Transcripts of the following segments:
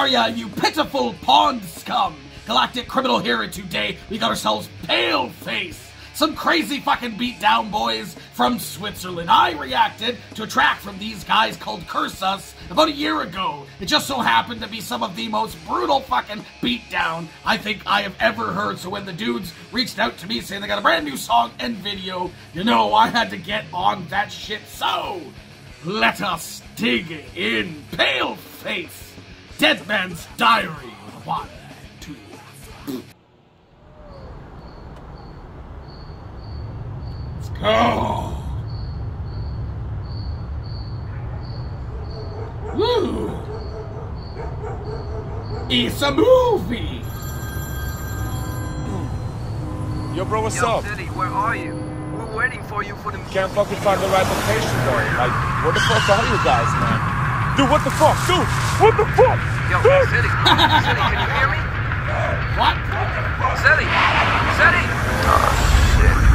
are ya, you pitiful pond scum? Galactic criminal here, and today we got ourselves PALEFACE. Some crazy fucking beatdown boys from Switzerland. I reacted to a track from these guys called Curse Us about a year ago. It just so happened to be some of the most brutal fucking beatdown I think I have ever heard. So when the dudes reached out to me saying they got a brand new song and video, you know, I had to get on that shit. So let us dig in. PALEFACE, Dead Man's Diary. 1, 2, 3. Oh. Woo. It's a movie. Yo, bro, what's up? City, where are you? We're waiting for you for the... Can't fucking find the right location, bro. Like, where the fuck are you guys, man? Dude, what the fuck? Dude, what the fuck? Yo, Dude. City, can you hear me? What? City! Oh, shit.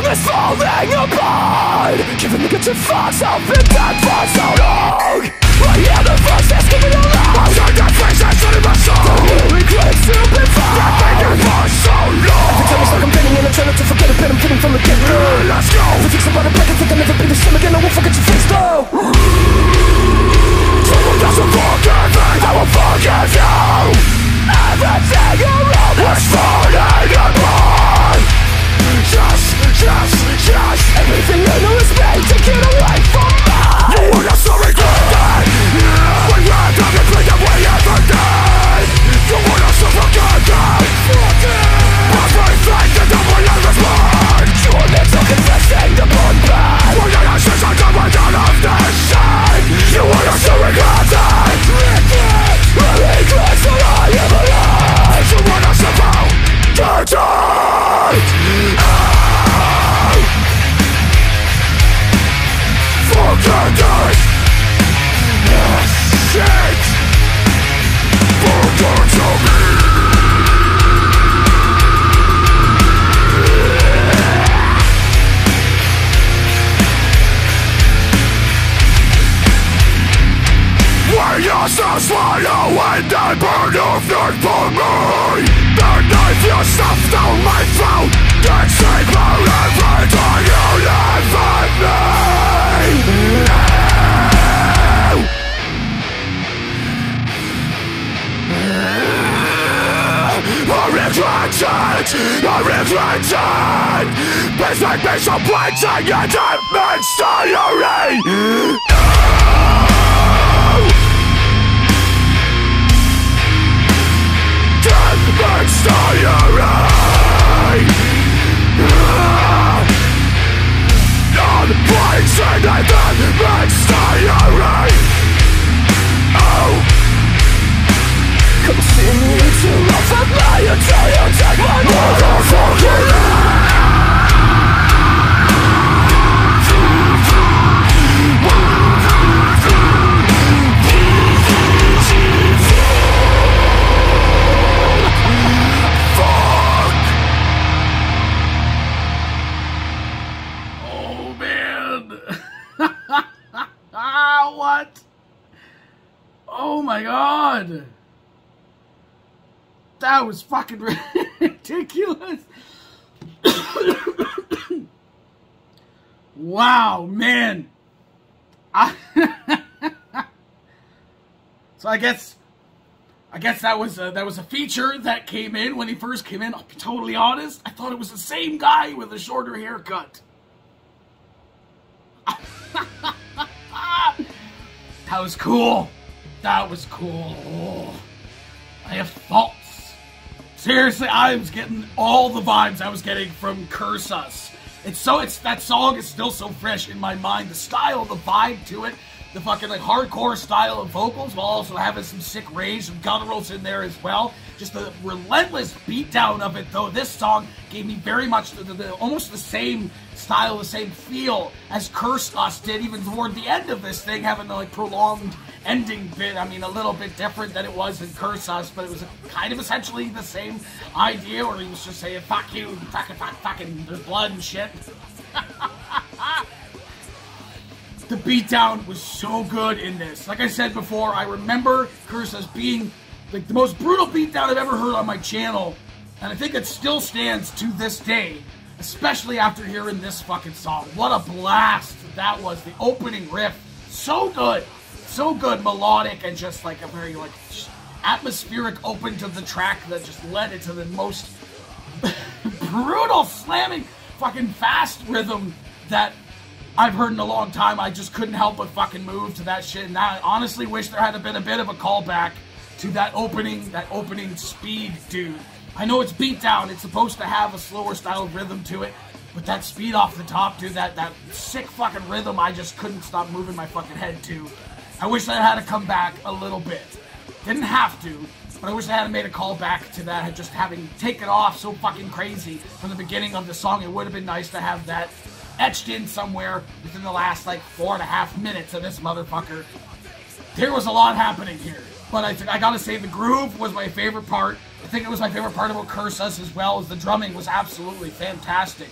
Is falling apart. Giving me good to fucks, I've been dead for so long. I hear the voices giving around. I've heard their faces in my soul. The lyric claims to be found. They're thinking for so long. Every time it's like I'm bending and I'm trying to forget a bit. I'm feeling from the get-go. Let's go. If you think about it back, I think I'll never be the same again. I won't forget your face though. Someone doesn't forgive me, I will forgive you. Everything around is falling apart. Just everything I know is made to get away from me. You wanna so regret that? When you're done, you play the way ever did. You wanna so forget that? Everything that the way I was born. You want me to confessing the blood bad. When your ashes are coming out of the shade. You wanna so regret that? Regrets that I ever lied. You wanna somehow get it. Forget it! Shit! Forget to me! When you still swallow and then burn your throat for me. The knife you stuffed down my throat. That secret everything you live with me. I regret it. take me so bleaching into mystery. Continue to laugh at me until you take my motherfucking What? Oh my god. That was fucking ridiculous. Wow, man. So I guess that was a feature that came in when he first came in. I'll be totally honest, I thought it was the same guy with a shorter haircut. That was cool. That was cool. Oh, I have thoughts. Seriously, I was getting all the vibes I was getting from Curse Us. That song is still so fresh in my mind. The style, the vibe to it, the fucking like hardcore style of vocals, while also having some sick rage, some gutturals in there as well. Just the relentless beatdown of it, though. This song gave me very much almost the same style, the same feel as Curse Us did, even toward the end of this thing, having the like prolonged ending bit. I mean, a little bit different than it was in Curse Us, but it was kind of essentially the same idea, where he was just saying, fuck you, fucking, there's blood and shit. The beatdown was so good in this. Like I said before, I remember Curse Us being like the most brutal beatdown I've ever heard on my channel, and I think it still stands to this day, especially after hearing this fucking song. What a blast that was. The opening riff, so good. So good, melodic, and just like a very like atmospheric open to the track that just led it to the most brutal, slamming, fucking fast rhythm that I've heard in a long time. I just couldn't help but fucking move to that shit, and I honestly wish there had been a bit of a callback to that opening speed, dude. I know it's beat down, it's supposed to have a slower style rhythm to it, but that speed off the top, dude, that sick fucking rhythm, I just couldn't stop moving my fucking head to. I wish that had to come back a little bit. Didn't have to, but I wish they had made a call back to that, just having taken off so fucking crazy from the beginning of the song. It would have been nice to have that etched in somewhere within the last like 4.5 minutes of this motherfucker. There was a lot happening here, but I gotta say the groove was my favorite part. I think it was my favorite part about Curse Us, as well as the drumming was absolutely fantastic.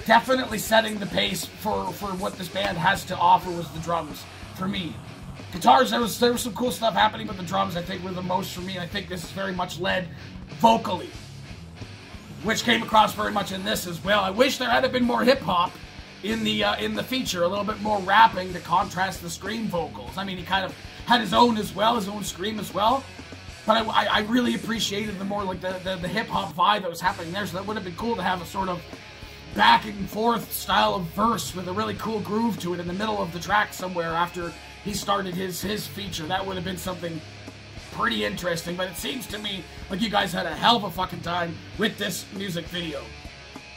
Definitely setting the pace for what this band has to offer was the drums, for me. Guitars, there was some cool stuff happening, but the drums, I think, were the most for me. I think this is very much led vocally, which came across very much in this as well. I wish there had been more hip-hop in the feature, a little bit more rapping to contrast the scream vocals. I mean, he kind of had his own as well, his own scream as well, but I really appreciated the more, like, the hip-hop vibe that was happening there, so that would have been cool to have a sort of back and forth style of verse with a really cool groove to it in the middle of the track somewhere after he started his feature. That would have been something pretty interesting, but it seems to me like you guys had a hell of a fucking time with this music video.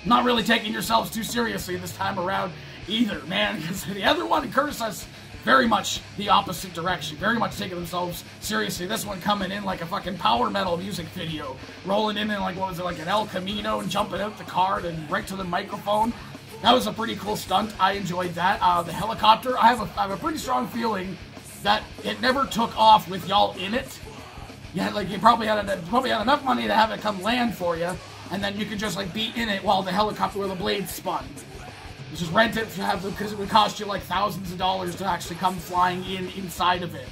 Not really taking yourselves too seriously this time around either, man, because the other one, Curse Us, very much the opposite direction, very much taking themselves seriously. This one coming in like a fucking power metal music video, rolling in like, what was it, like an El Camino, and jumping out the car and right to the microphone. That was a pretty cool stunt. I enjoyed that. The helicopter, I have a pretty strong feeling that it never took off with y'all in it. Yeah, like you probably had enough money to have it come land for you, and then you could just like be in it while the helicopter with the blades spun. You just rent it because it would cost you like thousands of dollars to actually come flying inside of it.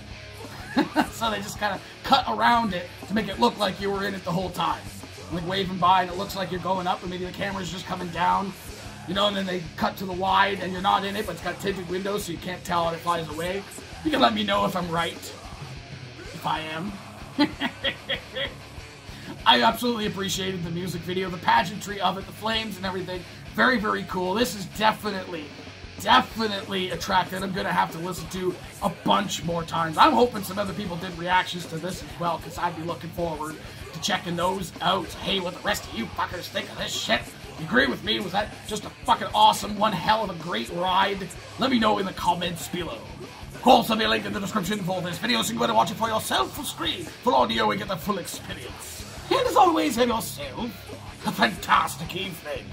So they just kind of cut around it to make it look like you were in it the whole time, like waving by, and it looks like you're going up, and maybe the camera's just coming down. You know, and then they cut to the wide, and you're not in it, but it's got tinted windows, so you can't tell how it flies away. You can let me know if I'm right. If I am. I absolutely appreciated the music video, the pageantry of it, the flames and everything. Very, very cool. This is definitely a track that I'm going to have to listen to a bunch more times. I'm hoping some other people did reactions to this as well, because I'd be looking forward to checking those out. Hey, what the rest of you fuckers think of this shit? You agree with me? Was that just a fucking awesome, one hell of a great ride? Let me know in the comments below. Of course, there'll be a link in the description for this video, so you can go and watch it for yourself full screen, full audio, and get the full experience. And as always, have yourself a fantastic evening.